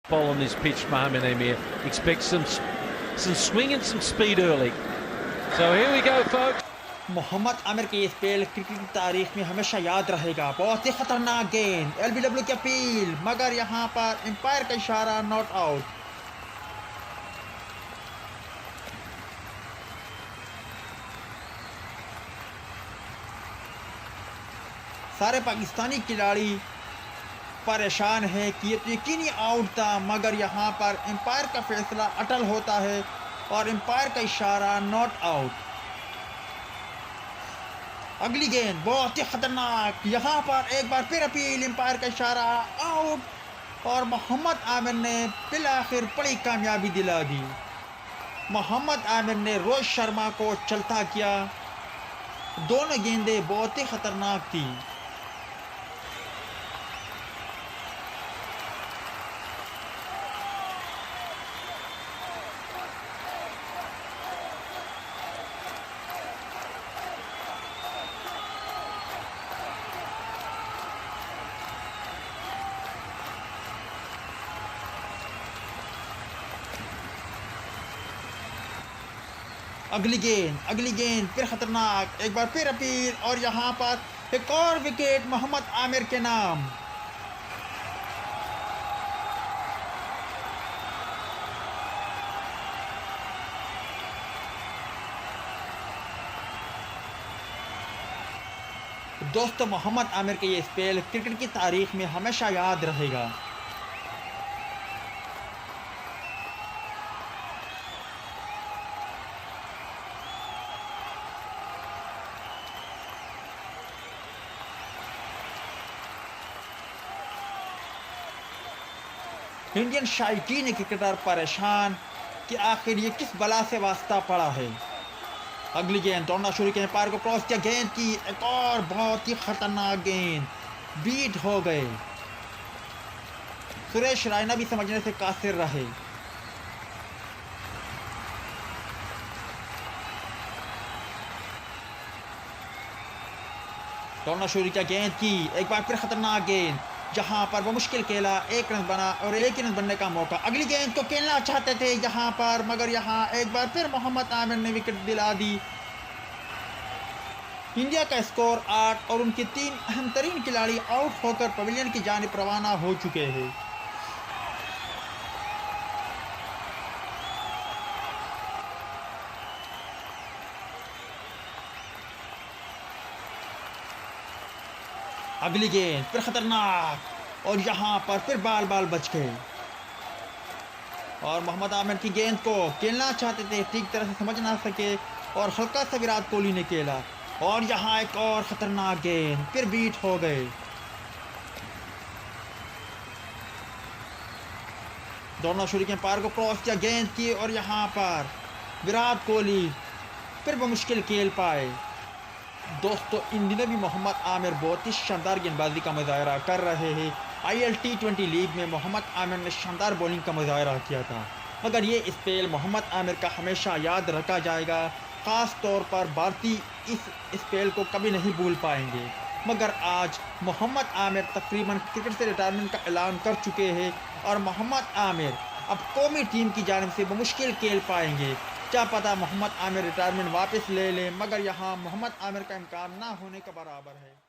Ball on this pitch, Mohamed Amir expects some swing and some speed early. So here we go, folks. Mohammad Aamir की spell cricket की तारीख में हमेशा याद रहेगा। बहुत ही खतरनाक गेंद, एलबीडब्ल्यू की अपील, मगर यहाँ पर एम्पायर का इशारा, नॉट आउट। सारे पाकिस्तानी खिलाड़ी परेशान है कि ये तो यकीनी आउट था, मगर यहाँ पर एम्पायर का फैसला अटल होता है और एम्पायर का इशारा, नॉट आउट। अगली गेंद बहुत ही खतरनाक, यहाँ पर एक बार फिर अपील, एम्पायर का इशारा, आउट। और मोहम्मद आमिर ने बिल आखिर बड़ी कामयाबी दिला दी। मोहम्मद आमिर ने रोहित शर्मा को चलता किया। दोनों गेंदें बहुत ही खतरनाक थी। अगली गेंद फिर खतरनाक, एक बार फिर अपील और यहाँ पर एक और विकेट मोहम्मद आमिर के नाम। दोस्तों, मोहम्मद आमिर के ये स्पेल क्रिकेट की तारीख में हमेशा याद रहेगा। इंडियन शायकीन क्रिकेटर परेशान कि आखिर ये किस बला से वास्ता पड़ा है। अगली गेंद दौड़ना शुरू किया, पार को क्रॉस किया, गेंद की एक और बहुत ही खतरनाक गेंद, बीट हो गए। सुरेश रायना भी समझने से कासिर रहे। दौड़ना शुरू किया, गेंद की एक बार फिर खतरनाक गेंद, जहां पर वो मुश्किल खेला, एक रन बना और एक रन बनने का मौका। अगली गेंद को खेलना चाहते थे यहाँ पर, मगर यहाँ एक बार फिर मोहम्मद आमिर ने विकेट दिला दी। इंडिया का स्कोर 8 और उनके 3 अहम तरीन खिलाड़ी आउट होकर पवेलियन की जानिब रवाना हो चुके हैं। अगली गेंद फिर खतरनाक और यहाँ पर फिर बाल बच गए। और मोहम्मद आमिर की गेंद को खेलना चाहते थे, ठीक तरह से समझ ना सके और हल्का सा विराट कोहली ने खेला। और यहाँ एक और खतरनाक गेंद, फिर बीट हो गए। दौड़ना शुरू किया, पार को क्रॉस किया, गेंद की और यहाँ पर विराट कोहली फिर वो मुश्किल खेल पाए। दोस्तों, इन दिनों भी मोहम्मद आमिर बहुत ही शानदार गेंदबाजी का मुजाहरा कर रहे हैं। IL T20 लीग में मोहम्मद आमिर ने शानदार बॉलिंग का मुजाहरा किया था, मगर ये स्पेल मोहम्मद आमिर का हमेशा याद रखा जाएगा। ख़ास तौर पर भारतीय इस स्पेल को कभी नहीं भूल पाएंगे। मगर आज मोहम्मद आमिर तकरीबन क्रिकेट से रिटायरमेंट का ऐलान कर चुके हैं और मोहम्मद आमिर अब कौमी टीम की जानिब से मुश्किल खेल पाएंगे। क्या पता मोहम्मद आमिर रिटायरमेंट वापस ले लें, मगर यहाँ मोहम्मद आमिर का इम्कान ना होने के बराबर है।